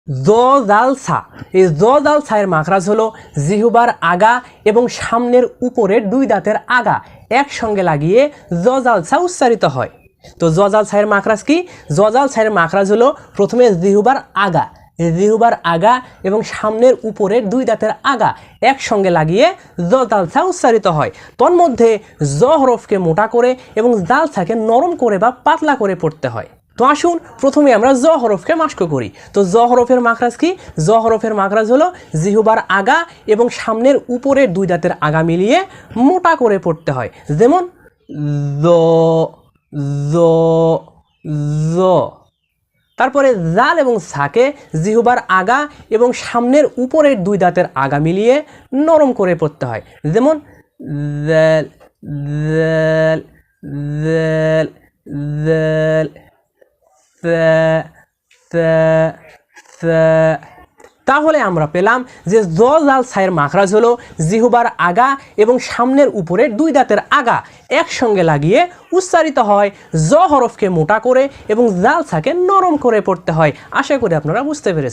জ জাল সা। এই জ জাল সা এর মাখরাজ হলো জিহ্বার আগা এবং সামনের উপরের দুই দাঁতের আগা একসঙ্গে লাগিয়ে জ জাল সা উচ্চারিত হয়। তো জ জাল সা এর মাখরাজ কি? জ জাল সা এর মাখরাজ হলো প্রথমে জিহ্বার আগা এবং সামনের উপরের দুই দাঁতের আগা একসঙ্গে লাগিয়ে জ জাল সা উচ্চারিত হয়। তন্মধ্যে জ হরফকে মোটা করে এবং জাল সাকে নরম করে বা পাতলা করে পড়তে হয়। তো আসুন প্রথমে আমরা জ হরফকে মাস্ক করি। তো জ হরফের মাখরাজ কি? জ হরফের মাখরাজ হলো জিহ্বার আগা এবং সামনের উপরের দুই দাঁতের আগা মিলিয়ে মোটা করে পড়তে হয়। যেমন জ জ জ। তারপরে জাল এবং সাকে জিহ্বার আগা এবং সামনের উপরের দুই দাঁতের আগা মিলিয়ে নরম করে পড়তে হয়। যেমন জাল জাল জাল জাল। তাহলে আমরা পেলাম যে জ জাল সা এর মাখরাজ হলো জিহ্বার আগা এবং সামনের উপরের দুই দাঁতের আগা একসঙ্গে লাগিয়ে উচ্চারিত হয়। জ হরফকে মোটা করে এবং জাল সাকে নরম করে পড়তে হয়। আশা করি আপনারা বুঝতে পেরেছেন।